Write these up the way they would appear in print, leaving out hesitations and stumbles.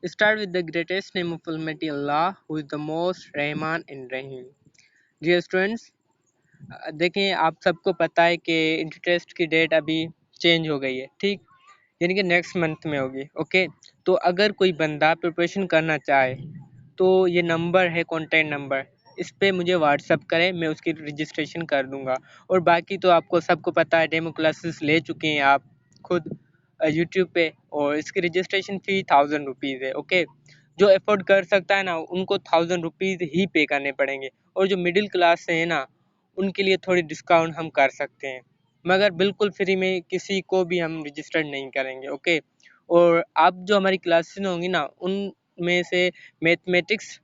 Start with the greatest name of Almighty Allah, who is the most Rahman and Rahim. Dear students, देखें आप सबको पता है कि इंटर टेस्ट की डेट अभी चेंज हो गई है, ठीक, यानी कि नेक्स्ट मंथ में होगी। ओके, तो अगर कोई बंदा प्रिपरेशन करना चाहे तो ये नंबर है, कॉन्टैक्ट नंबर, इस पे मुझे व्हाट्सअप करें, मैं उसकी रजिस्ट्रेशन कर दूंगा। और बाकी तो आपको सबको पता है, डेमो क्लासेस ले चुके हैं आप खुद यूट्यूब पे, और इसकी रजिस्ट्रेशन फ़ी 1000 रुपीज़ है। ओके, जो अफोर्ड कर सकता है ना, उनको 1000 रुपीज़ ही पे करने पड़ेंगे, और जो मिडिल क्लास से है ना, उनके लिए थोड़ी डिस्काउंट हम कर सकते हैं, मगर बिल्कुल फ्री में किसी को भी हम रजिस्टर्ड नहीं करेंगे। ओके, और आप जो हमारी क्लासेस होंगी ना, उनमें से मैथमेटिक्स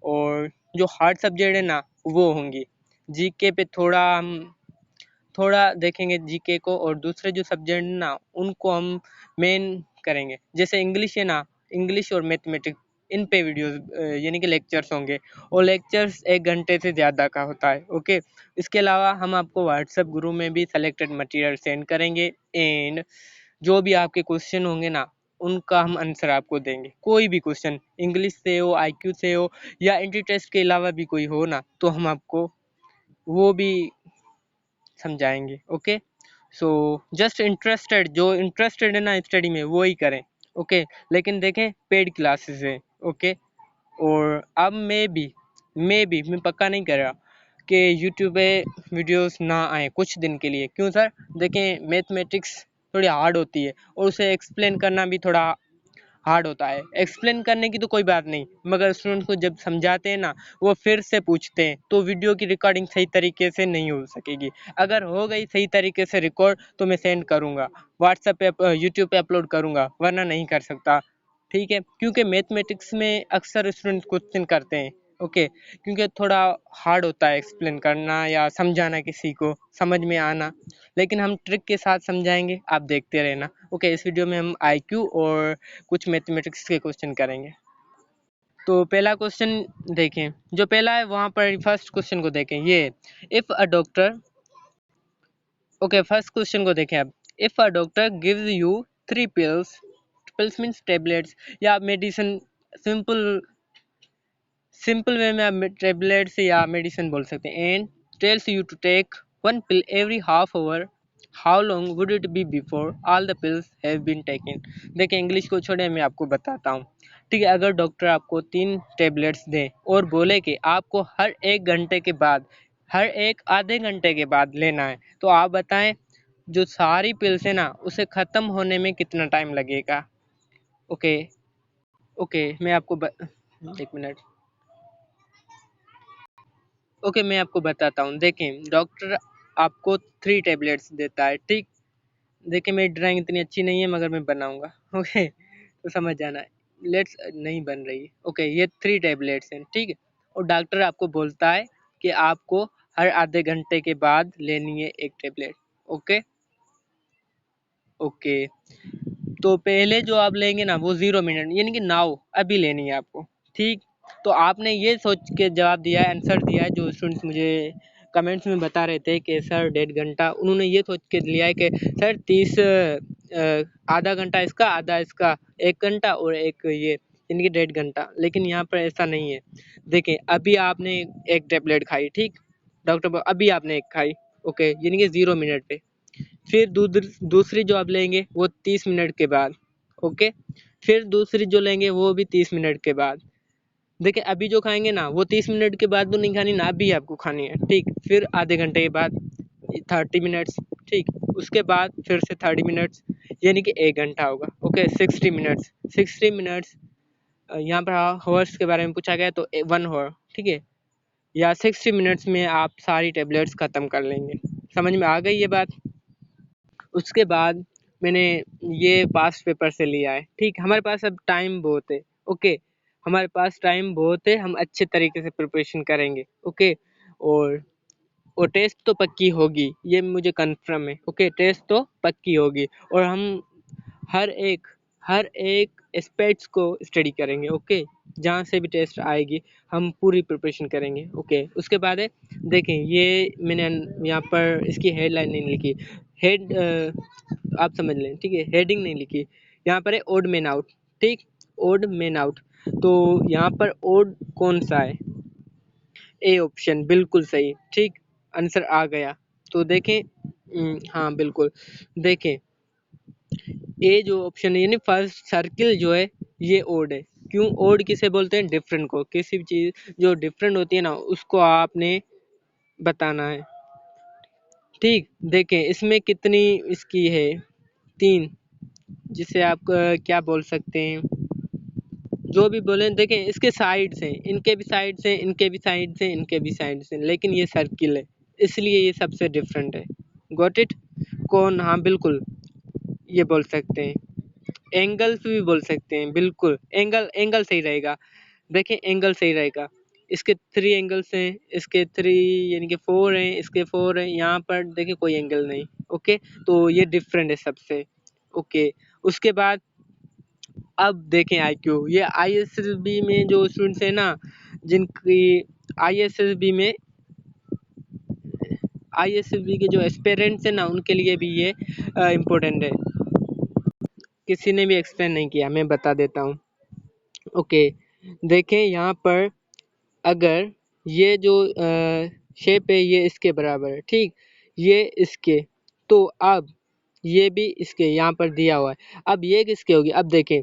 और जो हार्ड सब्जेक्ट है ना, वो होंगी। जीके पे थोड़ा देखेंगे जीके को, और दूसरे जो सब्जेक्ट ना, उनको हम मेन करेंगे। जैसे इंग्लिश है ना, इंग्लिश और मैथमेटिक्स, इन पे वीडियोस यानी कि लेक्चर्स होंगे, और लेक्चर्स 1 घंटे से ज़्यादा का होता है। ओके, इसके अलावा हम आपको व्हाट्सएप ग्रुप में भी सेलेक्टेड मटेरियल सेंड करेंगे, एंड जो भी आपके क्वेश्चन होंगे ना, उनका हम आंसर आपको देंगे। कोई भी क्वेश्चन इंग्लिश से हो, आईक्यू से हो, या एंट्री टेस्ट के अलावा भी कोई हो ना, तो हम आपको वो भी समझाएंगे। ओके, सो जस्ट इंटरेस्टेड, जो इंटरेस्टेड है ना स्टडी में, वो ही करें। ओके, लेकिन देखें पेड क्लासेस हैं। ओके, और अब मैं पक्का नहीं कर रहा कि यूट्यूब पे वीडियोस ना आए कुछ दिन के लिए। क्यों सर? देखें मैथमेटिक्स थोड़ी हार्ड होती है, और उसे एक्सप्लेन करना भी थोड़ा हार्ड होता है। एक्सप्लेन करने की तो कोई बात नहीं, मगर स्टूडेंट को जब समझाते हैं ना, वो फिर से पूछते हैं, तो वीडियो की रिकॉर्डिंग सही तरीके से नहीं हो सकेगी। अगर हो गई सही तरीके से रिकॉर्ड, तो मैं सेंड करूँगा, व्हाट्सएप पे यूट्यूब पे अपलोड करूँगा, वरना नहीं कर सकता। ठीक है, क्योंकि मैथमेटिक्स में अक्सर स्टूडेंट क्वेश्चन करते हैं। ओके, क्योंकि थोड़ा हार्ड होता है एक्सप्लेन करना या समझाना, किसी को समझ में आना, लेकिन हम ट्रिक के साथ समझाएंगे, आप देखते रहना। ओके, इस वीडियो में हम आईक्यू और कुछ मैथमेटिक्स के क्वेश्चन करेंगे। तो पहला क्वेश्चन देखें, जो पहला है वहाँ पर फर्स्ट क्वेश्चन को देखें। ये if a doctor, okay first question को देखें अब। If a doctor gives you 3 pills, pills means tablets या मेडिसिन, सिंपल सिंपल वे में आप टेबलेट्स या मेडिसिन बोल सकते हैं, and tells you to take 1 pill every half hour, how long would it be before all the pills have been taken. देखिए English को छोड़े, मैं आपको बताता हूँ। ठीक है, अगर डॉक्टर आपको 3 टेबलेट्स दें और बोले कि आपको हर 1 घंटे के बाद, हर एक आधे घंटे के बाद लेना है, तो आप बताएं जो सारी पिल्स है ना, उसे ख़त्म होने में कितना टाइम लगेगा। ओके, ओके मैं आपको एक मिनट, ओके मैं आपको बताता हूँ। देखें डॉक्टर आपको 3 टेबलेट्स देता है, ठीक। देखिए मेरी ड्राइंग इतनी अच्छी नहीं है, मगर मैं बनाऊंगा। ओके, तो समझ जाना। लेट्स नहीं बन रही है। ओके, ये 3 टेबलेट्स हैं, ठीक है, और डॉक्टर आपको बोलता है कि आपको हर आधे घंटे के बाद लेनी है एक टेबलेट। ओके, ओके, तो पहले जो आप लेंगे ना, वो 0 मिनट यानी कि नाउ अभी लेनी है आपको, ठीक। तो आपने ये सोच के जवाब दिया है, आंसर दिया है। जो स्टूडेंट्स मुझे कमेंट्स में बता रहे थे कि सर 1.5 घंटा, उन्होंने ये सोच के लिया है कि सर 30 आधा घंटा इसका, आधा इसका, 1 घंटा और एक ये, यानी कि 1.5 घंटा। लेकिन यहाँ पर ऐसा नहीं है। देखें अभी आपने एक टेबलेट खाई, ठीक, डॉक्टर अभी आपने एक खाई, ओके, यानी कि 0 मिनट पे। फिर दूसरी जो आप लेंगे वो 30 मिनट के बाद, ओके, फिर दूसरी जो लेंगे वो भी 30 मिनट के बाद। देखिए अभी जो खाएंगे ना, वो 30 मिनट के बाद तो नहीं खानी ना, अभी आपको खानी है, ठीक। फिर आधे घंटे के बाद 30 मिनट्स, ठीक, उसके बाद फिर से 30 मिनट्स, यानी कि 1 घंटा होगा। ओके, 60 मिनट्स, 60 मिनट्स, यहाँ पर हॉर्स के बारे में पूछा गया तो 1 हॉर, ठीक है, या 60 मिनट्स में आप सारी टेबलेट्स ख़त्म कर लेंगे। समझ में आ गई ये बात? उसके बाद मैंने ये पास्ट पेपर से लिया है, ठीक। हमारे पास अब टाइम बहुत है, ओके, हमारे पास टाइम बहुत है, हम अच्छे तरीके से प्रिपरेशन करेंगे। ओके, और टेस्ट तो पक्की होगी, ये मुझे कंफर्म है। ओके, टेस्ट तो पक्की होगी, और हम हर एक एस्पेक्ट्स को स्टडी करेंगे। ओके, जहाँ से भी टेस्ट आएगी हम पूरी प्रिपरेशन करेंगे। ओके, उसके बाद है, देखें ये मैंने यहाँ पर इसकी हेडलाइन नहीं लिखी, हेड आप समझ लें, ठीक है, हेडिंग नहीं लिखी। यहाँ पर है ओड मैन आउट, ठीक। Odd man out. तो यहाँ पर ओड कौन सा है? ए ऑप्शन बिल्कुल सही। ठीक, आंसर आ गया। तो देखें, हाँ बिल्कुल, देखें ए जो ऑप्शन है यानी फर्स्ट सर्किल जो है ये ओड है। क्यों ओड किसे बोलते हैं? डिफरेंट को। किसी भी चीज जो डिफरेंट होती है ना उसको आपने बताना है। ठीक, देखें इसमें कितनी इसकी है? 3, जिसे आप क्या बोल सकते हैं, जो भी बोले। देखें इसके साइड्स हैं, इनके भी साइड्स हैं, इनके भी साइड्स हैं, इनके भी साइड्स हैं, लेकिन ये सर्किल है इसलिए ये सबसे डिफरेंट है। Got it? कौन? हाँ बिल्कुल, ये बोल सकते हैं। एंगल्स भी बोल सकते हैं, बिल्कुल एंगल, एंगल सही रहेगा। देखें एंगल सही रहेगा। इसके 3 एंगल्स हैं, इसके 3 यानी कि 4 हैं, इसके 4 हैं, यहाँ पर देखिए कोई एंगल नहीं। ओके, तो ये डिफरेंट है सबसे। ओके, उसके बाद अब देखें आईक्यू। ये आईएसएसबी में जो स्टूडेंट्स हैं ना, जिनकी आईएसएसबी में आईएसएसबी के जो एस्पिरेंट्स हैं ना उनके लिए भी ये इम्पोर्टेंट है। किसी ने भी एक्सप्लेन नहीं किया, मैं बता देता हूँ। ओके, देखें यहाँ पर अगर ये जो शेप है ये इसके बराबर है, ठीक, ये इसके, तो अब ये भी इसके यहाँ पर दिया हुआ है। अब ये किसके होगी? अब देखें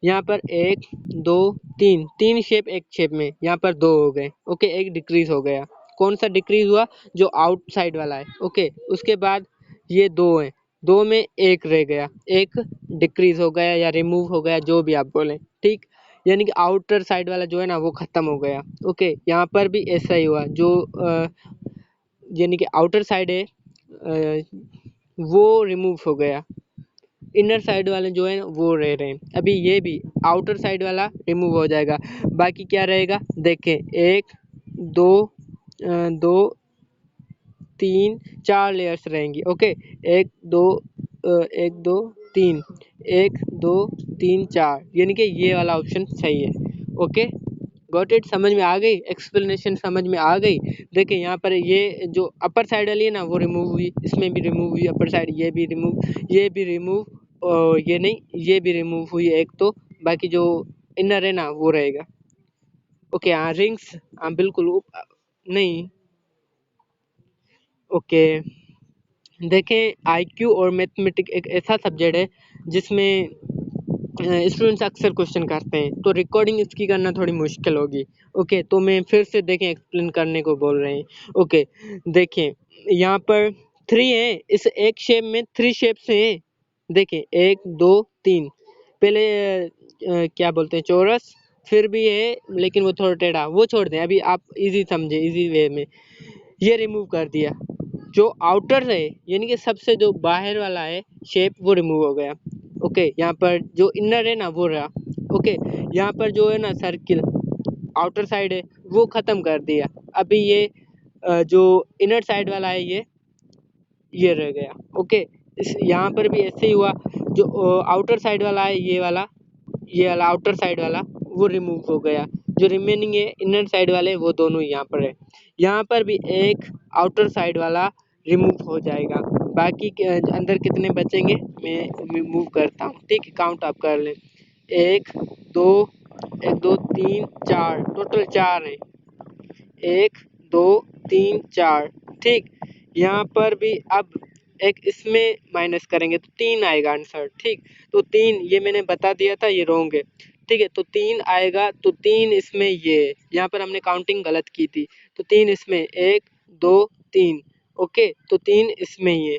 यहाँ पर 1 2 3, 3 शेप एक शेप में, यहाँ पर 2 हो गए। ओके, एक डिक्रीज हो गया। कौन सा डिक्रीज हुआ? जो आउटसाइड वाला है। ओके, उसके बाद ये 2 है, 2 में एक रह गया, एक डिक्रीज हो गया या रिमूव हो गया, जो भी आप बोलें। ठीक, यानी कि आउटर साइड वाला जो है ना वो खत्म हो गया। ओके, यहाँ पर भी ऐसा ही हुआ, जो यानी कि आउटर साइड है वो रिमूव हो गया, इनर साइड वाले जो है वो रह रहे हैं। अभी ये भी आउटर साइड वाला रिमूव हो जाएगा, बाकी क्या रहेगा? देखें 1 2 2 3 4 लेयर्स रहेंगी। ओके, 1 2 1 2 3, 1 2 3 4, यानी कि ये वाला ऑप्शन सही है। Okay, got it? समझ में आ गई? एक्सप्लेनेशन समझ में आ गई? देखिए यहाँ पर ये जो अपर साइड वाली है ना वो रिमूव हुई, इसमें भी रिमूव हुई अपर साइड, ये भी रिमूव, ये भी रिमूव, और ये नहीं, ये भी रिमूव हुई एक, तो बाकी जो इनर है ना वो रहेगा। ओके, हाँ रिंग्स, हाँ बिल्कुल नहीं। ओके, देखें आईक्यू और मैथमेटिक्स एक ऐसा सब्जेक्ट है जिसमें स्टूडेंट्स अक्सर क्वेश्चन करते हैं, तो रिकॉर्डिंग इसकी करना थोड़ी मुश्किल होगी। ओके, तो मैं फिर से देखें एक्सप्लेन करने को बोल रहे हैं। ओके, देखें यहाँ पर 3 है, इस एक शेप में 3 शेप्स हैं। देखें 1 2 3, पहले क्या बोलते हैं, चौरस, फिर भी है लेकिन वो थोड़ा टेढ़ा, वो छोड़ दें, अभी आप इजी समझे, इजी वे में ये रिमूव कर दिया। जो आउटर है यानी कि सबसे जो बाहर वाला है शेप वो रिमूव हो गया। ओके, यहाँ पर जो इनर है ना वो रहा। ओके, यहाँ पर जो है ना सर्किल आउटर साइड है वो ख़त्म कर दिया। अभी ये जो इनर साइड वाला है ये रह गया। ओके, इस यहाँ पर भी ऐसे ही हुआ, जो आउटर साइड वाला है ये वाला आउटर साइड वाला वो रिमूव हो गया। जो रिमेनिंग है इनर साइड वाले वो दोनों यहाँ पर है। यहाँ पर भी एक आउटर साइड वाला रिमूव हो जाएगा। बाकी के अंदर कितने बचेंगे मैं मूव करता हूँ। ठीक है, काउंट आप कर लें, 1 2 1 2 3 4, टोटल 4 है, 1 2 3 4। ठीक, यहाँ पर भी अब एक इसमें माइनस करेंगे तो 3 आएगा आंसर। ठीक, तो 3 ये मैंने बता दिया था ये रॉन्ग है। ठीक है, तो 3 आएगा, तो 3 इसमें ये है। यहाँ पर हमने काउंटिंग गलत की थी, तो 3 इसमें 1 2 3। ओके, तो 3 इसमें ही है,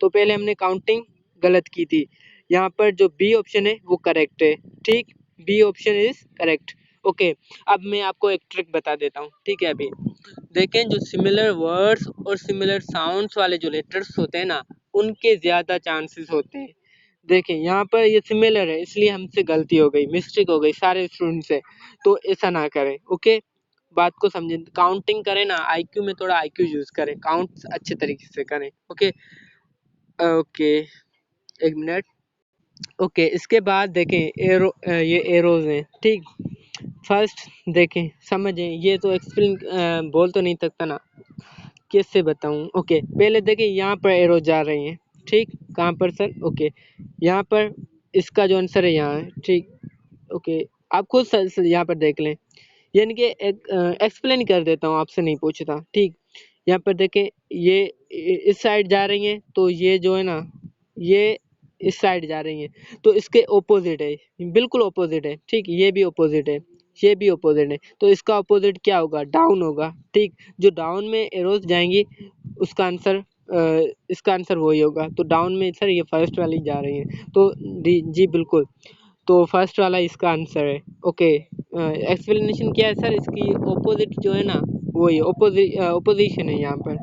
तो पहले हमने काउंटिंग गलत की थी। यहाँ पर जो बी ऑप्शन है वो करेक्ट है। ठीक, B option is correct. Okay, अब मैं आपको एक ट्रिक बता देता हूँ। ठीक है, अभी देखें जो सिमिलर वर्ड्स और सिमिलर साउंड्स वाले जो लेटर्स होते हैं ना उनके ज़्यादा चांसेस होते हैं। देखें यहाँ पर ये सिमिलर है इसलिए हमसे गलती हो गई, मिस्टेक हो गई सारे स्टूडेंट्स से, तो ऐसा ना करें। ओके, बात को समझें, काउंटिंग करें ना, आईक्यू में थोड़ा आईक्यू यूज़ करें, काउंट अच्छे तरीके से करें। ओके ओके, एक मिनट। ओके, इसके बाद देखें ये एरोज हैं। ठीक, फर्स्ट देखें समझें, ये तो एक्सप्लेन बोल तो नहीं सकता ना, कैसे बताऊं। ओके, पहले देखें यहाँ पर एरो जा रही हैं। ठीक, कहाँ पर सर? ओके, यहाँ पर इसका जो आंसर है यहाँ है। ठीक, ओके, आप खुद यहाँ पर देख लें, यानी कि एक्सप्लेन कर देता हूँ, आपसे नहीं पूछता, ठीक। यहाँ पर देखें, ये इस साइड जा रही हैं, तो ये जो है ना, ये इस साइड जा रही हैं, तो इसके ऑपोजिट है, बिल्कुल ऑपोजिट है, ठीक। ये भी ऑपोजिट है, ये भी ऑपोजिट है, तो इसका ऑपोजिट क्या होगा? डाउन होगा, ठीक। जो डाउन में एरोज जाएंगी उसका आंसर, इसका आंसर वही होगा। तो डाउन में सर ये फर्स्ट वाली जा रही है, तो जी बिल्कुल, तो फर्स्ट वाला इसका आंसर है। ओके, एक्सप्लेनेशन क्या है सर? इसकी ऑपोजिट जो है ना, वही ऑपोजिशन है यहाँ पर।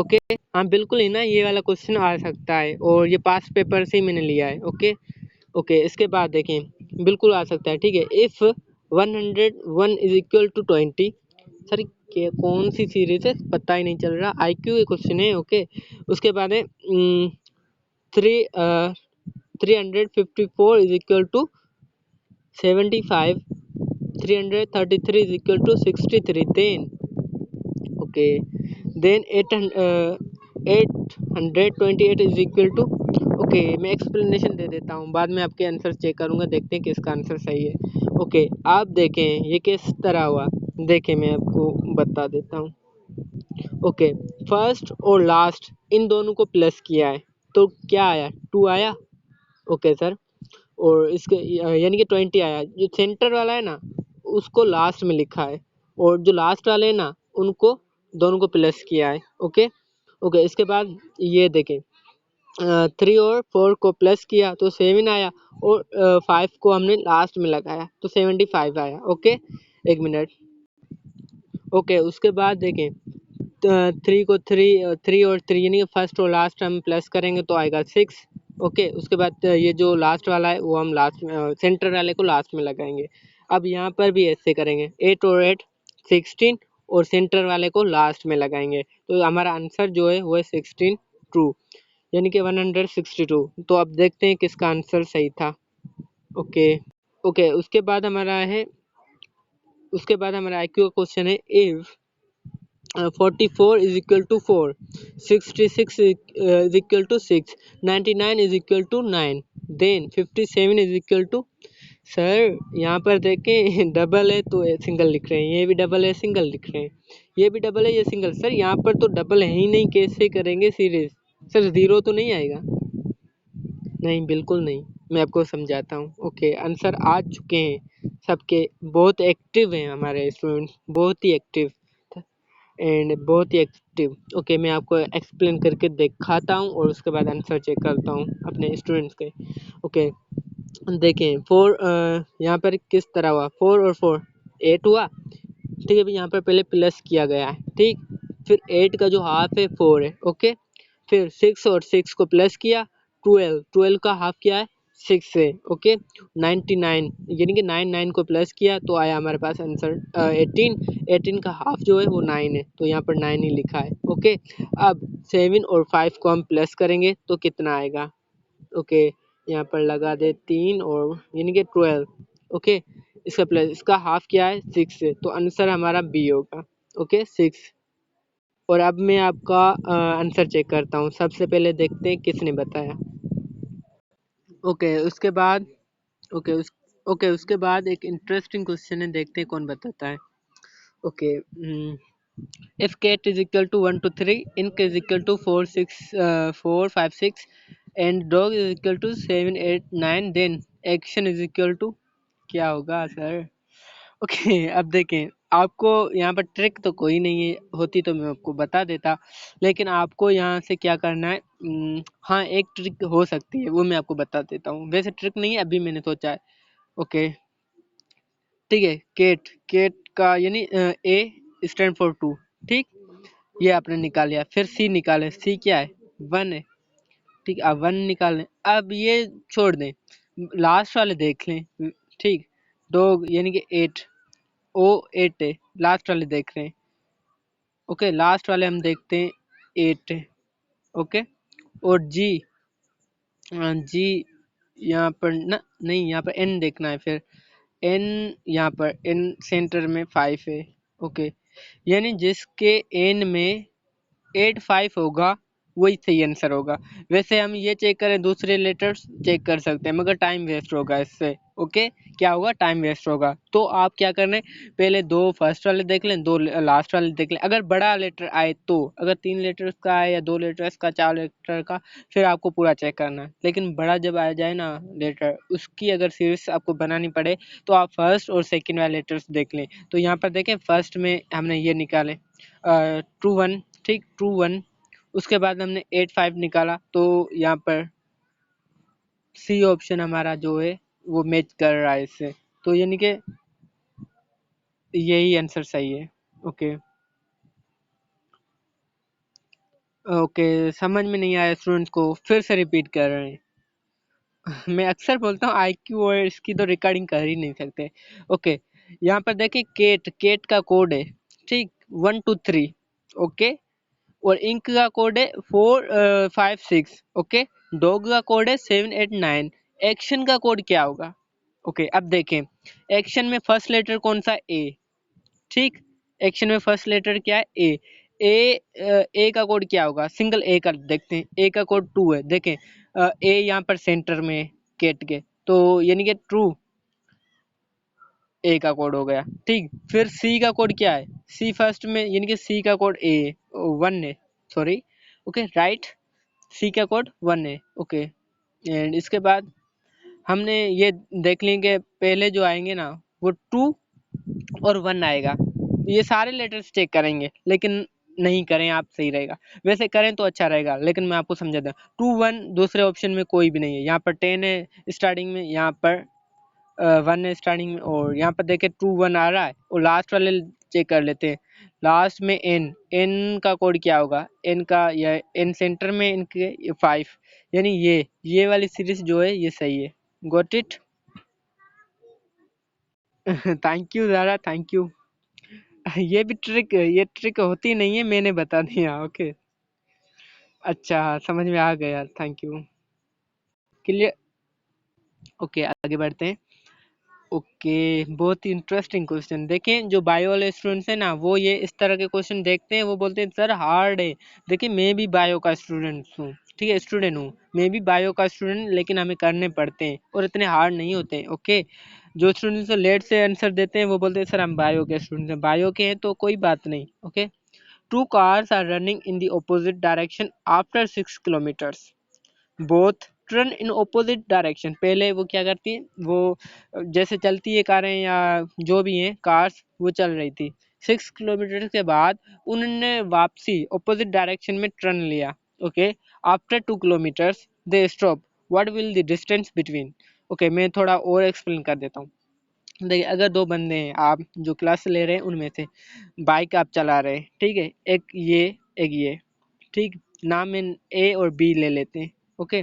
ओके, हाँ बिल्कुल ही ना, ये वाला क्वेश्चन आ सकता है, और ये पास पेपर से ही मैंने लिया है। ओके ओके, इसके बाद देखें, बिल्कुल आ सकता है, ठीक है। If 101 is equal to 20, sir कौन सी सीरीज है पता ही नहीं चल रहा, आईक्यू के क्वेश्चन है। ओके, उसके बाद है 354 is equal to 75, 333 is equal to 63, then 828 is equal to, okay मैं एक्सप्लेनेशन दे देता हूँ, बाद में आपके आंसर चेक करूँगा, देखते हैं किसका आंसर सही है। ओके, आप देखें ये किस तरह हुआ, देखें मैं आपको बता देता हूँ। ओके, फर्स्ट और लास्ट इन दोनों को प्लस किया है, तो क्या आया? 2 आया। ओके सर, और इसके यानी कि 20 आया। जो सेंटर वाला है ना, उसको लास्ट में लिखा है, और जो लास्ट वाले हैं ना, उनको दोनों को प्लस किया है। ओके ओके, इसके बाद ये देखें, 3 और 4 को प्लस किया तो 7 आया, और 5 को हमने लास्ट में लगाया तो 75 आया। ओके, एक मिनट। ओके, उसके बाद देखें, 3 को 3 और 3 यानी फर्स्ट और लास्ट हम प्लस करेंगे तो आएगा 6। ओके, उसके बाद ये जो लास्ट वाला है वो हम लास्ट में, सेंटर वाले को लास्ट में लगाएंगे। अब यहाँ पर भी ऐसे करेंगे, 8 और 8 16, और सेंटर वाले को लास्ट में लगाएंगे, तो हमारा आंसर जो है वो है 16 ट्रू, यानी कि 162। तो अब देखते हैं किसका आंसर सही था। ओके ओके, उसके बाद हमारा आईक्यू का क्वेश्चन है, if 44 is equal to 4, 66 is equal to 6, 99 is equal to 9, then 57 is equal to, sir यहाँ पर देखें डबल है तो सिंगल लिख रहे हैं, ये भी डबल है सिंगल लिख रहे हैं, ये भी डबल है ये सिंगल। सर यहाँ पर तो डबल है ही नहीं, कैसे करेंगे सीरीज? सर जीरो तो नहीं आएगा? नहीं बिल्कुल नहीं, मैं आपको समझाता हूँ। ओके, आंसर आ चुके हैं सबके, बहुत एक्टिव हैं हमारे स्टूडेंट्स, बहुत ही एक्टिव एंड बहुत ही एक्टिव। ओके, मैं आपको एक्सप्लेन करके दिखाता हूँ, और उसके बाद आंसर चेक करता हूँ अपने स्टूडेंट्स के। ओके, देखें 4 यहाँ पर किस तरह हुआ, 4 और 4 8 हुआ, ठीक है। अभी यहाँ पर पहले प्लस किया गया है, ठीक। फिर 8 का जो हाफ है 4 है। ओके, फिर 6 और 6 को प्लस किया, 12 का हाफ क्या है? 6 है। ओके, 99 यानी कि 9 को प्लस किया तो आया हमारे पास आंसर 18 का हाफ जो है वो 9 है, तो यहाँ पर 9 ही लिखा है। ओके, अब 7 और 5 को हम प्लस करेंगे तो कितना आएगा? ओके, यहाँ पर लगा दे 3 और यानी कि 12। ओके, इसका प्लस, इसका हाफ क्या है? 6 है, तो आंसर हमारा बी होगा। ओके, 6। और अब मैं आपका आंसर चेक करता हूँ, सबसे पहले देखते हैं किसने बताया। ओके, उसके बाद उसके बाद एक इंटरेस्टिंग क्वेश्चन है, देखते हैं कौन बताता है। Okay, if cat is equal to 1 to 3, ink is equal to 4 5 6, and dog is equal to 7 8 9, then action is equal to, क्या होगा सर? ओके, अब देखें, आपको यहाँ पर ट्रिक तो कोई नहीं है, होती तो मैं आपको बता देता, लेकिन आपको यहाँ से क्या करना है, हाँ एक ट्रिक हो सकती है, वो मैं आपको बता देता हूँ। वैसे ट्रिक नहीं है, अभी मैंने सोचा है। ओके, ठीक है, केट केट का यानी ए स्टैंड फॉर 2, ठीक। ये आपने निकाल लिया, फिर सी निकाले, सी क्या है? 1 है, ठीक। अब 1 निकालें, अब ये छोड़ दें, लास्ट वाले देख लें, ठीक। डॉग यानी कि 8, ओ 8 है, लास्ट वाले देख रहे हैं। ओके, लास्ट वाले हम देखते हैं 8 है। ओके, और जी यहाँ पर ना, नहीं यहाँ पर एन देखना है, फिर एन, यहाँ पर एन सेंटर में 5 है। ओके, यानी जिसके एन में 8 5 होगा वही सही आंसर होगा। वैसे हम ये चेक करें दूसरे लेटर्स चेक कर सकते हैं मगर टाइम वेस्ट होगा इससे। ओके, क्या होगा, टाइम वेस्ट होगा। तो आप क्या करना है, पहले 2 फर्स्ट वाले देख लें, 2 लास्ट वाले देख लें। अगर बड़ा लेटर आए तो, अगर 3 लेटर्स का आए या 2 लेटर्स का, 4 लेटर का, फिर आपको पूरा चेक करना है। लेकिन बड़ा जब आ जाए ना लेटर, उसकी अगर सीरीज आपको बनानी पड़े तो आप फर्स्ट और सेकंड वाले लेटर्स देख लें। तो यहाँ पर देखें, फर्स्ट में हमने ये निकाले ट्रू 1, ठीक, ट्रू 1। उसके बाद हमने 8 5 निकाला, तो यहाँ पर सी ऑप्शन हमारा जो है वो मैच कर रहा है इससे, तो यानी कि यही आंसर सही है। ओके ओके, समझ में नहीं आया स्टूडेंट्स को, फिर से रिपीट कर रहे हैं। मैं अक्सर बोलता हूँ आईक्यू और इसकी तो रिकॉर्डिंग कर ही नहीं सकते। ओके, यहाँ पर देखिए केट, केट का कोड है, ठीक, 1 2 3। ओके, और इंक का कोड है 4 5 6। ओके, डॉग का कोड है 7 8 9। एक्शन का कोड क्या होगा? ओके, अब देखें, एक्शन में फर्स्ट लेटर कौन सा, ए, ठीक, एक्शन में फर्स्ट लेटर क्या है, ए। ए का कोड क्या होगा, सिंगल ए का देखते हैं, ए का कोड 2 है, देखें ए यहाँ पर सेंटर में केट के, तो यानी कि ट्रू ए का कोड हो गया, ठीक। फिर सी का कोड क्या है, सी फर्स्ट में, यानी कि सी का कोड ए 1 है, सॉरी। ओके, राइट, सी का कोड 1 है। ओके, एंड इसके बाद हमने ये देख लेंगे, पहले जो आएंगे ना वो 2 और 1 आएगा। ये सारे लेटर्स चेक करेंगे, लेकिन नहीं करें आप, सही रहेगा। वैसे करें तो अच्छा रहेगा, लेकिन मैं आपको समझा दूं, 2 1 दूसरे ऑप्शन में कोई भी नहीं है। यहाँ पर 10 है स्टार्टिंग में, यहाँ पर 1 है स्टार्टिंग में, और यहाँ पर देखे 2 1 आ रहा है। और लास्ट वाले चेक कर लेते हैं, लास्ट में एन, एन का कोड क्या होगा, एन का, या एन सेंटर में इनके 5, यानी ये वाली सीरीज जो है ये सही है। Got it? Thank you Zara, thank you. ये ट्रिक होती नहीं है, मैंने बता दिया। ओके, अच्छा, समझ में आ गया, थैंक यू। क्लियर? ओके, आगे बढ़ते हैं। ओके, बहुत ही इंटरेस्टिंग क्वेश्चन। देखें, जो बायो वाले स्टूडेंट्स हैं ना, वो ये इस तरह के क्वेश्चन देखते हैं, वो बोलते हैं सर हार्ड है। देखिए, मैं भी बायो का स्टूडेंट हूँ, ठीक है, स्टूडेंट हूँ, मैं भी बायो का स्टूडेंट, लेकिन हमें करने पड़ते हैं और इतने हार्ड नहीं होते हैं। ओके, जो स्टूडेंट्स लेट से आंसर देते हैं वो बोलते हैं सर हम बायो के स्टूडेंट हैं, बायो के हैं तो कोई बात नहीं। Okay, 2 cars are running in the opposite direction after 6 kilometers. Both run in opposite direction. पहले वो क्या करती है, वो जैसे चलती है कारें या जो भी हैं कार्स, वो चल रही थी। 6 किलोमीटर के बाद उन्होंने वापसी ऑपोजिट डायरेक्शन में टर्न लिया। Okay, after 2 kilometres they stop, what will the distance between? Okay, मैं थोड़ा और एक्सप्लेन कर देता हूँ। देखिए, अगर 2 बंदे हैं, आप जो क्लास ले रहे हैं उनमें से, बाइक आप चला रहे हैं, ठीक है, एक ये, ठीक, नाम में ए और बी ले लेते हैं। ओके,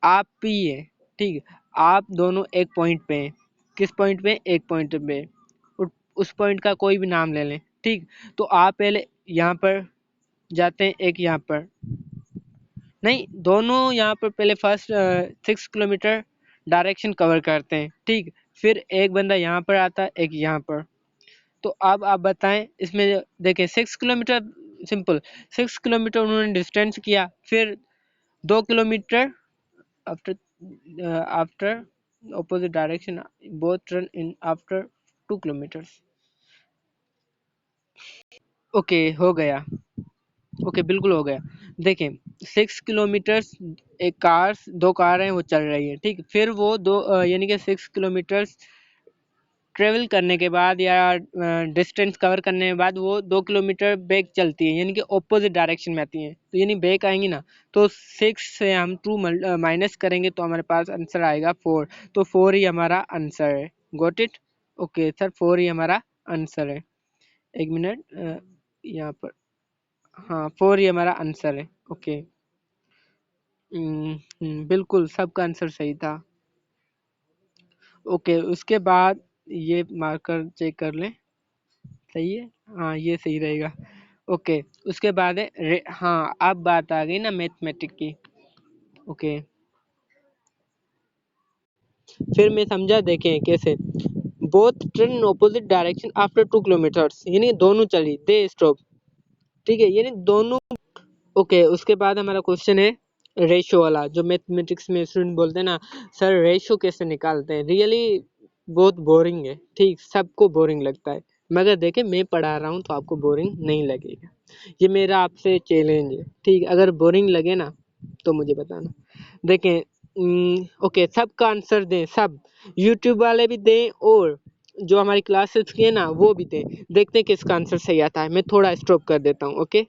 आप पी है, ठीक, आप दोनों एक पॉइंट पे हैं। किस पॉइंट पे? एक पॉइंट पे। उस पॉइंट का कोई भी नाम ले लें, ठीक। तो आप पहले यहाँ पर जाते हैं, एक यहाँ पर, नहीं, दोनों यहाँ पर पहले फर्स्ट 6 किलोमीटर डायरेक्शन कवर करते हैं, ठीक। फिर एक बंदा यहाँ पर आता है, एक यहाँ पर। तो अब आप बताएं, इसमें देखें 6 किलोमीटर, सिंपल 6 किलोमीटर उन्होंने डिस्टेंस किया, फिर 2 kilometre after opposite direction, both run in after 2 kilometres. Okay, हो गया। ओके, बिल्कुल हो गया। देखें, 6 किलोमीटर्स, एक कार, 2 कार हैं वो चल रही है, ठीक। फिर वो दो यानी कि 6 किलोमीटर्स ट्रेवल करने के बाद या डिस्टेंस कवर करने के बाद वो 2 किलोमीटर बैक चलती है, यानी कि ऑपोजिट डायरेक्शन में आती हैं, तो यानी बैक आएंगी ना, तो 6 से हम 2 माइनस करेंगे तो हमारे पास आंसर आएगा 4। तो 4 ही हमारा आंसर है। Got it? ओके सर, 4 ही हमारा आंसर है। एक मिनट, यहाँ पर, हाँ, 4 ही हमारा आंसर है। ओके, बिल्कुल सबका आंसर सही था। ओके, उसके बाद ये मार्कर चेक कर लें, सही है, हाँ ये सही रहेगा। ओके, उसके बाद है हाँ, अब बात आ गई ना मैथमेटिक की। ओके, फिर मैं समझा, देखें कैसे। Both train in opposite direction after 2 kilometres, यानी दोनों चली, दे स्टॉप, ठीक है, यानी दोनों ओके, उसके बाद हमारा क्वेश्चन है रेशो वाला, जो मैथमेटिक्स में स्टूडेंट बोलते हैं ना सर रेशो कैसे निकालते हैं, रियली बहुत बोरिंग है, ठीक, सबको बोरिंग लगता है, मगर देखें मैं पढ़ा रहा हूँ तो आपको बोरिंग नहीं लगेगा, ये मेरा आपसे चैलेंज है, ठीक, अगर बोरिंग लगे ना तो मुझे बताना। देखें, ओके, सबका आंसर दें, सब यूट्यूब वाले भी दें और जो हमारी क्लासेस की है ना वो भी दें, देखते हैं किसका आंसर सही आता है। मैं थोड़ा स्टॉप कर देता हूँ। ओके,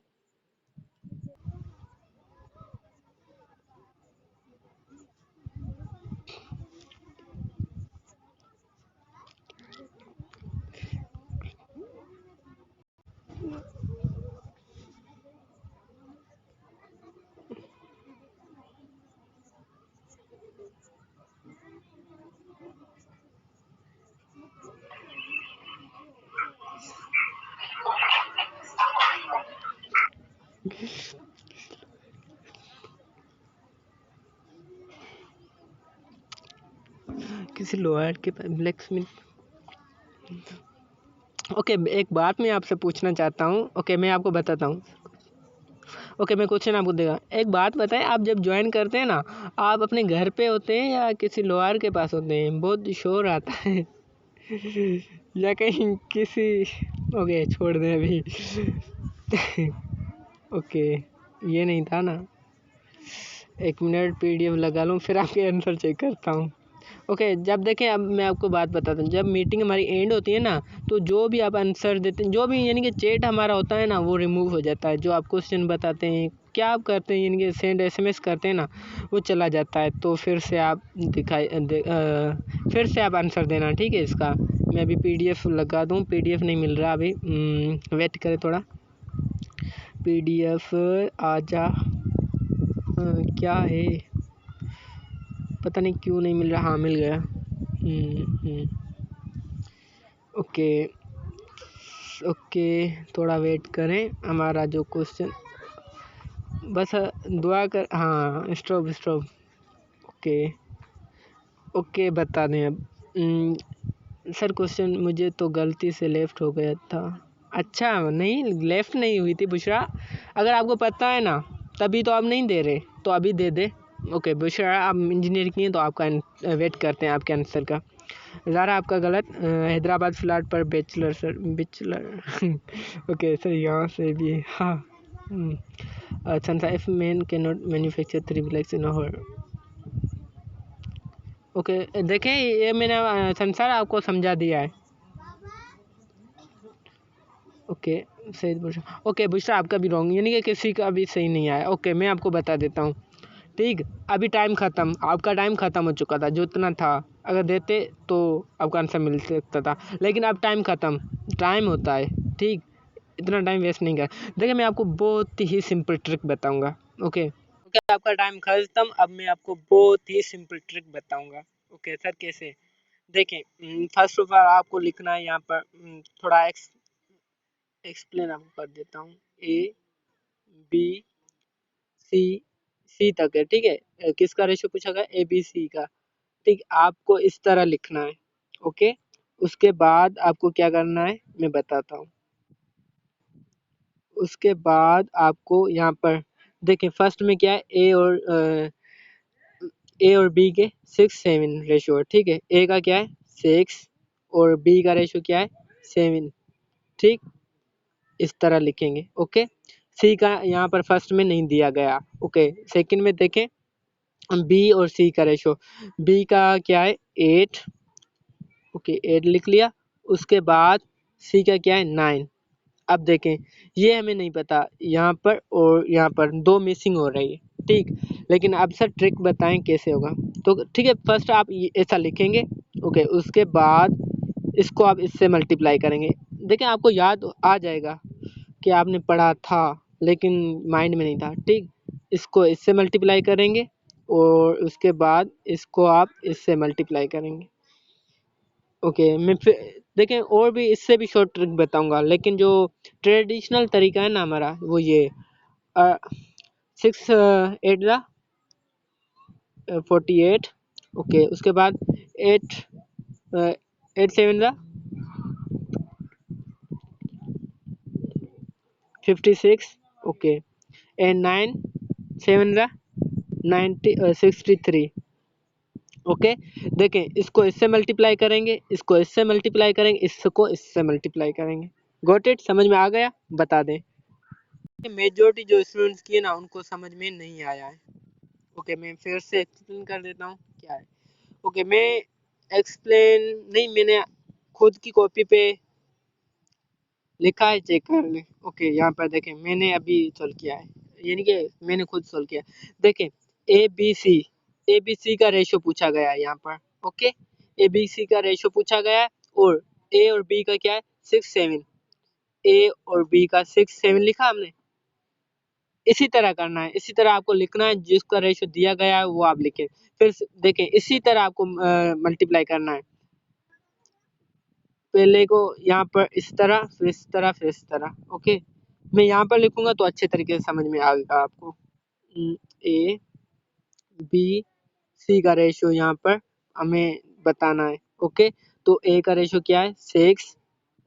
किसी लोहार के ब्लैक स्मिथ। ओके, एक बात मैं आपसे पूछना चाहता हूँ। ओके, मैं आपको बताता हूँ। ओके, मैं क्वेश्चन आपको देगा। एक बात बताएं, आप जब ज्वाइन करते हैं ना, आप अपने घर पे होते हैं या किसी लोहार के पास होते हैं? बहुत शोर आता है या कहीं किसी। ओके, छोड़ दें अभी ओके, ये नहीं था ना। एक मिनट पीडीएफ लगा लूँ फिर आपके आंसर चेक करता हूँ। ओके, जब देखें, अब मैं आपको बात बताता हूँ, जब मीटिंग हमारी एंड होती है ना, तो जो भी आप आंसर देते हैं, जो भी यानी कि चैट हमारा होता है ना, वो रिमूव हो जाता है। जो आप क्वेश्चन बताते हैं, क्या आप करते हैं, यानी कि सेंड एसएमएस करते हैं ना, वो चला जाता है। तो फिर से आप फिर से आप आंसर देना, ठीक है। इसका मैं अभी पीडीएफ लगा दूँ, पीडीएफ नहीं मिल रहा अभी, वेट करें थोड़ा। पीडीएफ आजा, क्या है, पता नहीं क्यों नहीं मिल रहा। हाँ, मिल गया। ओके, ओके, थोड़ा वेट करें। हमारा जो क्वेश्चन, बस दुआ कर, हाँ, स्टॉप स्टॉप। ओके, ओके, बता दें अब। सर क्वेश्चन मुझे तो गलती से लेफ़्ट हो गया था। अच्छा, नहीं, लेफ़्ट नहीं हुई थी बुशरा। अगर आपको पता है ना तभी तो आप नहीं दे रहे, तो अभी दे दे। ओके बुशरा, आप इंजीनियर की हैं तो आपका वेट करते हैं आपके आंसर का। ज़ारा आपका गलत, हैदराबाद फ्लैट पर bachelor sir, bachelor okay sir, यहाँ से भी हाँ। संसा if man can not manufacture three blacks in hour. Okay, देखें, ये मैंने संसार आपको समझा दिया है। ओके, सही बुशरा। ओके बुशरा, आपका भी रॉन्ग, यानी कि किसी का भी सही नहीं आया। ओके, मैं आपको बता देता हूँ, ठीक। अभी टाइम ख़त्म, आपका टाइम ख़त्म हो चुका था, जो इतना था अगर देते तो आपका आंसर मिल सकता था, लेकिन अब टाइम ख़त्म, टाइम होता है, ठीक। इतना टाइम वेस्ट नहीं कर। देखिए, मैं आपको बहुत ही सिंपल ट्रिक बताऊंगा। ओके, ओके, आपका टाइम खत्म, अब मैं आपको बहुत ही सिंपल ट्रिक बताऊंगा। ओके सर, कैसे? देखिए, फर्स्ट ऑफ ऑल आपको लिखना है यहाँ पर, थोड़ा एक्सप्लेन आपको कर देता हूँ। ए बी सी, सी तक है, ठीक है। किसका रेशो पूछा गया? ए बी सी का, ठीक। आपको इस तरह लिखना है। ओके, उसके बाद आपको क्या करना है मैं बताता हूँ। उसके बाद आपको यहाँ पर देखिए, फर्स्ट में क्या है, ए और बी के 6-7 रेशो है, ठीक है। ए का क्या है 6 और बी का रेशो क्या है 7, ठीक। इस तरह लिखेंगे। ओके, सी का यहाँ पर फर्स्ट में नहीं दिया गया। ओके, सेकंड में देखें, बी और सी का रेशो, बी का क्या है 8। ओके, 8 लिख लिया। उसके बाद सी का क्या है 9। अब देखें, ये हमें नहीं पता, यहाँ पर और यहाँ पर दो मिसिंग हो रही है, ठीक। लेकिन अब सर ट्रिक बताएं कैसे होगा। तो ठीक है, फर्स्ट आप ऐसा लिखेंगे। ओके, उसके बाद इसको आप इससे मल्टीप्लाई करेंगे। देखिए, आपको याद आ जाएगा कि आपने पढ़ा था, लेकिन माइंड में नहीं था, ठीक। इसको इससे मल्टीप्लाई करेंगे और उसके बाद इसको आप इससे मल्टीप्लाई करेंगे। ओके, मैं फिर देखें, और भी इससे भी शॉर्ट ट्रिक बताऊंगा, लेकिन जो ट्रेडिशनल तरीका है ना हमारा, वो ये 6 8 48। ओके, उसके बाद 8 8 7 56। ओके, एंड 9 7 जा 63। ओके, देखें इसको इससे मल्टीप्लाई करेंगे, इसको इससे मल्टीप्लाई करेंगे, इसको इससे मल्टीप्लाई करेंगे। Got it? समझ में आ गया? बता दें मेजॉरिटी जो स्टूडेंट्स की है ना उनको समझ में नहीं आया है। ओके, मैं फिर से एक्सप्लेन कर देता हूँ क्या है। ओके, मैं एक्सप्लेन नहीं, मैंने खुद की कॉपी पे लिखा है, चेक कर ले। ओके, यहाँ पर देखें मैंने अभी सॉल्व किया है, यानी कि मैंने खुद सॉल्व किया। देखें ए बी सी का रेशो पूछा गया है यहाँ पर। ओके, ए बी सी का रेशो पूछा गया है और ए और बी का क्या है 6 7। ए और बी का 6 7 लिखा हमने। इसी तरह करना है, इसी तरह आपको लिखना है, जिसका रेशो दिया गया है वो आप लिखें। फिर देखें इसी तरह आपको मल्टीप्लाई करना है। पहले को यहाँ पर इस तरह, फिर इस तरह, फिर इस तरह। ओके, मैं यहाँ पर लिखूंगा तो अच्छे तरीके से समझ में आएगा आपको। ए बी सी का रेशो यहाँ पर हमें बताना है। ओके, तो ए का रेशो क्या है 6।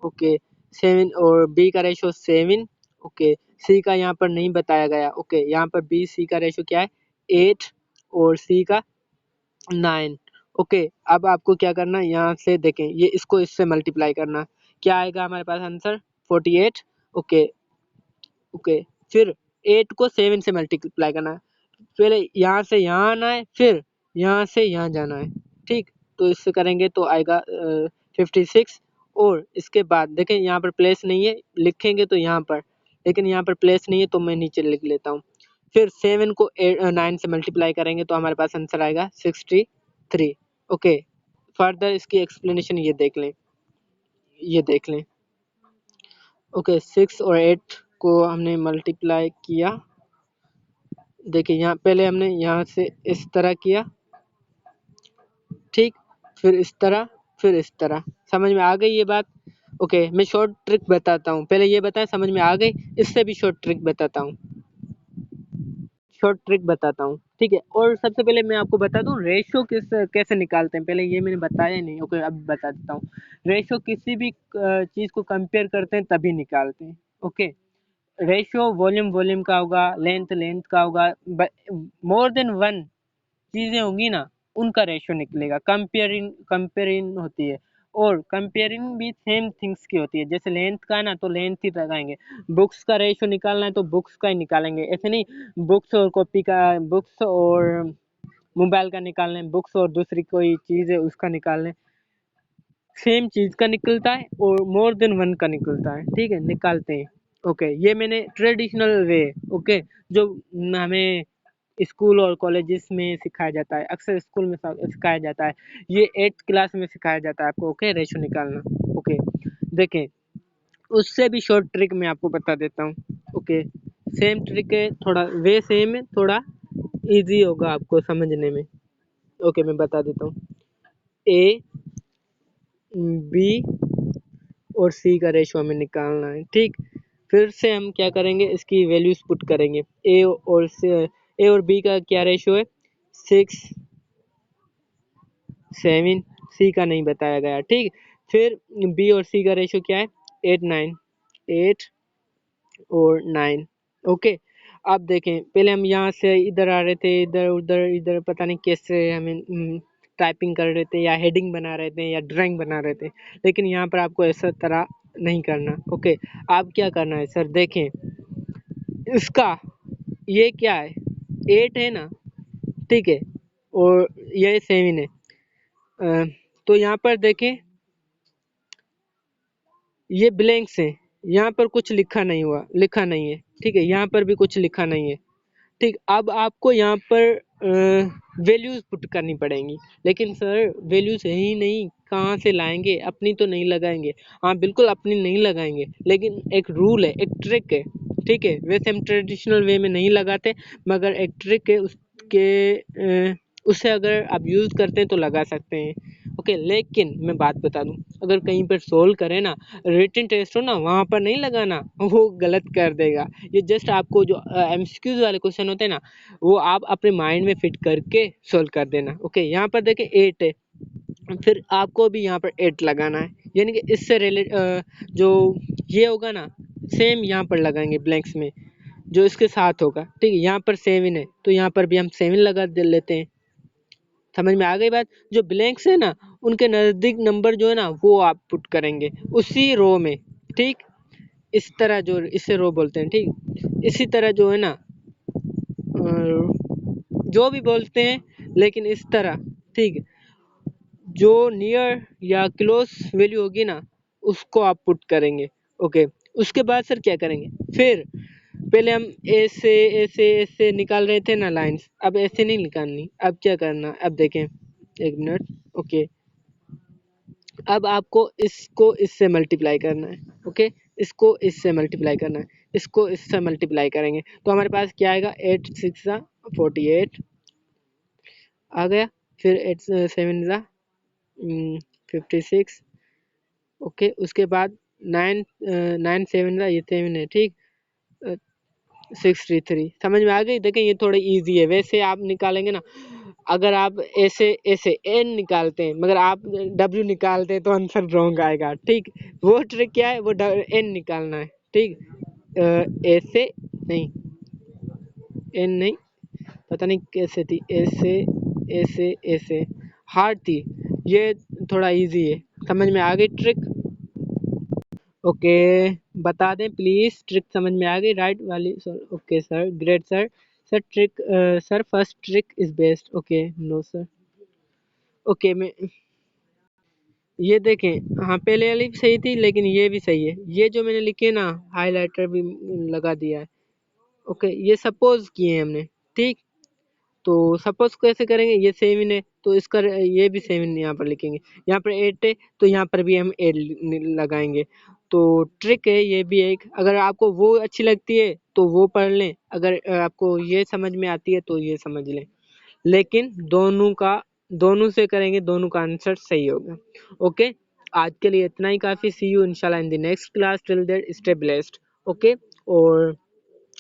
ओके, 7 और बी का रेशो 7। ओके, सी का यहाँ पर नहीं बताया गया। ओके, यहाँ पर बी सी का रेशो क्या है 8 और सी का 9। ओके, अब आपको क्या करना है, यहाँ से देखें ये इसको इससे मल्टीप्लाई करना। क्या आएगा हमारे पास आंसर 48। ओके ओके, फिर 8 को 7 से मल्टीप्लाई करना है। पहले यहाँ से यहाँ आना है, फिर यहाँ से यहाँ जाना है। ठीक, तो इससे करेंगे तो आएगा 56। और इसके बाद देखें यहाँ पर प्लेस नहीं है, लिखेंगे तो यहाँ पर, लेकिन यहाँ पर प्लेस नहीं है तो मैं नीचे लिख लेता हूँ। फिर 7 को 9 से मल्टीप्लाई करेंगे तो हमारे पास आंसर आएगा 63। ओके, फर्दर इसकी एक्सप्लेनेशन ये देख लें, ये देख लें। ओके, 6 और 8 को हमने मल्टीप्लाई किया। देखिए यहाँ पहले हमने यहाँ से इस तरह किया, ठीक, फिर इस तरह, फिर इस तरह। समझ में आ गई ये बात? ओके, मैं शॉर्ट ट्रिक बताता हूँ, पहले ये बताएं समझ में आ गई? इससे भी शॉर्ट ट्रिक बताता हूँ, शॉर्ट ट्रिक बताता हूँ, ठीक है। और सबसे पहले मैं आपको बता दूँ रेशो कैसे निकालते हैं, पहले ये मैंने बताया नहीं। ओके, अब बता देता हूँ। रेशो किसी भी चीज़ को कंपेयर करते हैं तभी निकालते हैं। ओके, रेशियो वॉल्यूम का होगा, लेंथ का होगा, मोर देन वन चीजें होंगी ना उनका रेशियो निकलेगा। कंपेयरिंग होती है, और कंपेयरिंग भी सेम थिंग्स की होती है। जैसे लेंथ का है ना तो लेंथ ही लगाएंगे, बुक्स का रेशियो निकालना है तो बुक्स का ही निकालेंगे। ऐसे नहीं बुक्स और कॉपी का, बुक्स और मोबाइल का निकालना है, बुक्स और दूसरी कोई चीज़ है उसका निकालना है। सेम चीज़ का निकलता है और मोर देन वन का निकलता है, ठीक है, निकालते हैं। ओके, ये मैंने ट्रेडिशनल वे, ओके, जो हमें स्कूल और कॉलेजेस में सिखाया जाता है, अक्सर स्कूल में सिखाया जाता है, ये 8th क्लास में सिखाया जाता है आपको। ओके, रेशो निकालना। ओके, देखें उससे भी शॉर्ट ट्रिक मैं आपको बता देता हूँ। ओके, सेम ट्रिक है, थोड़ा वे सेम है, थोड़ा इजी होगा आपको समझने में। ओके, मैं बता देता हूँ। ए बी और सी का रेशो हमें निकालना है, ठीक। फिर से हम क्या करेंगे, इसकी वैल्यूज पुट करेंगे। ए और बी का क्या रेशो है 6 7, सी का नहीं बताया गया, ठीक। फिर बी और सी का रेशो क्या है 8 9, 8 और 9। ओके, अब देखें पहले हम यहाँ से इधर आ रहे थे, इधर उधर इधर पता नहीं कैसे हमें टाइपिंग कर रहे थे या हेडिंग बना रहे थे या ड्राइंग बना रहे थे, लेकिन यहाँ पर आपको ऐसा तरह नहीं करना। ओके, आप क्या करना है सर, देखें इसका ये क्या है 8 है ना, ठीक है, और ये 7 है। तो यहाँ पर देखें ये ब्लैंक्स है, यहाँ पर कुछ लिखा नहीं हुआ, लिखा नहीं है, ठीक है, यहाँ पर भी कुछ लिखा नहीं है, ठीक। अब आपको यहाँ पर वैल्यूज पुट करनी पड़ेंगी, लेकिन सर वैल्यूज है ही नहीं, कहाँ से लाएंगे, अपनी तो नहीं लगाएंगे। हाँ बिल्कुल अपनी नहीं लगाएंगे, लेकिन एक रूल है, एक ट्रिक है, ठीक है। वैसे हम ट्रेडिशनल वे में नहीं लगाते, मगर एक ट्रिक है, उससे अगर आप यूज़ करते हैं तो लगा सकते हैं। ओके, लेकिन मैं बात बता दूं, अगर कहीं पर सोल्व करें ना, रिटन टेस्ट हो ना, वहाँ पर नहीं लगाना, वो गलत कर देगा। ये जस्ट आपको जो एमसीक्यूज वाले क्वेश्चन होते हैं ना, वो आप अपने माइंड में फिट करके सोल्व कर देना। ओके, यहाँ पर देखें 8 है, फिर आपको भी यहाँ पर 8 लगाना है, यानी कि इससे जो ये होगा ना सेम यहाँ पर लगाएंगे ब्लैंक्स में। जो इसके साथ होगा, ठीक है। यहाँ पर 7 है तो यहाँ पर भी हम 7 लगा लेते हैं। समझ में आ गई बात। जो ब्लैंक्स है ना उनके नज़दीक नंबर जो है ना वो आप पुट करेंगे उसी रो में, ठीक। इस तरह जो इसे रो बोलते हैं, ठीक। इसी तरह जो है ना जो भी बोलते हैं लेकिन इस तरह, ठीक। जो नियर या क्लोज वैल्यू होगी ना उसको आप पुट करेंगे। ओके, उसके बाद सर क्या करेंगे, फिर पहले हम ऐसे ऐसे ऐसे निकाल रहे थे ना लाइंस, अब ऐसे नहीं निकालनी। अब क्या करना, अब देखें, एक मिनट। ओके, अब आपको इसको इससे मल्टीप्लाई करना है। ओके, इसको इससे मल्टीप्लाई करना है, इसको इससे मल्टीप्लाई करेंगे तो हमारे पास क्या आएगा, 8 6 48 आ गया। फिर 8 7 56। ओके, उसके बाद 9 9 7 ये 7 है, ठीक। 63। समझ में आ गई। देखें ये थोड़ा इजी है, वैसे आप निकालेंगे ना, अगर आप ऐसे ऐसे एन निकालते हैं मगर आप डब्ल्यू निकालते हैं तो आंसर रॉन्ग आएगा, ठीक। वो ट्रिक क्या है, वो एन निकालना है, ठीक। ऐसे नहीं, एन नहीं, पता नहीं कैसे थी, ऐसे ऐसे ऐसे हार्ड थी, ये थोड़ा इजी है। समझ में आ गई ट्रिक। ओके, बता दें प्लीज, ट्रिक समझ में आ गई राइट वाली sir. Okay sir, great sir. Sir trick, sir first trick is best. Okay, no sir. Okay, मैं ये देखें, हाँ पहले वाली भी सही थी लेकिन ये भी सही है। ये जो मैंने लिखे ना, हाइलाइटर भी लगा दिया है। ओके, ये सपोज किए हैं हमने, ठीक। तो सपोज कैसे करेंगे, ये 7 है तो इसका ये भी 7 यहाँ पर लिखेंगे। यहाँ पर 8 है तो यहाँ पर भी हम 8 लगाएंगे। तो ट्रिक है ये भी एक, अगर आपको वो अच्छी लगती है तो वो पढ़ लें, अगर आपको ये समझ में आती है तो ये समझ लें, लेकिन दोनों से करेंगे, दोनों का आंसर सही होगा। ओके, आज के लिए इतना ही काफ़ी। सी यू इंशाल्लाह in the next class, till there stay blessed. Okay, और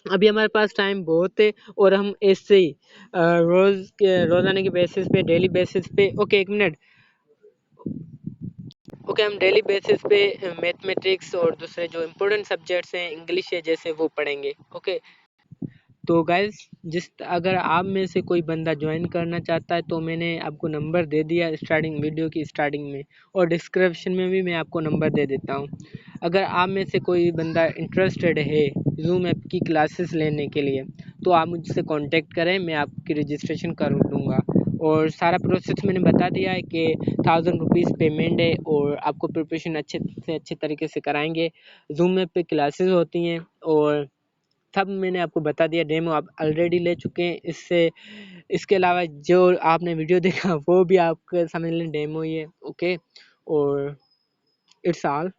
अभी हमारे पास टाइम बहुत है और हम ऐसे ही रोज़ाना के बेसिस पे, डेली बेसिस पे, ओके एक मिनट, ओके हम डेली बेसिस पे मैथमेटिक्स और दूसरे जो इम्पोर्टेंट सब्जेक्ट्स हैं, इंग्लिश है जैसे, वो पढ़ेंगे। ओके, तो गाइज अगर आप में से कोई बंदा ज्वाइन करना चाहता है तो मैंने आपको नंबर दे दिया स्टार्टिंग वीडियो की स्टार्टिंग में, और डिस्क्रिप्शन में भी मैं आपको नंबर दे देता हूँ। अगर आप में से कोई बंदा इंटरेस्टेड है जूम ऐप की क्लासेस लेने के लिए तो आप मुझसे कांटेक्ट करें, मैं आपकी रजिस्ट्रेशन कर दूँगा। और सारा प्रोसेस मैंने बता दिया है कि 1000 रुपीज़ पेमेंट है और आपको प्रिपरेशन अच्छे से अच्छे तरीके से कराएंगे। जूम ऐप पे क्लासेस होती हैं और सब मैंने आपको बता दिया, डेमो आप ऑलरेडी ले चुके हैं। इसके अलावा जो आपने वीडियो देखा वो भी आप समझ लें डेमो ही है। ओके, और इट्स ऑल।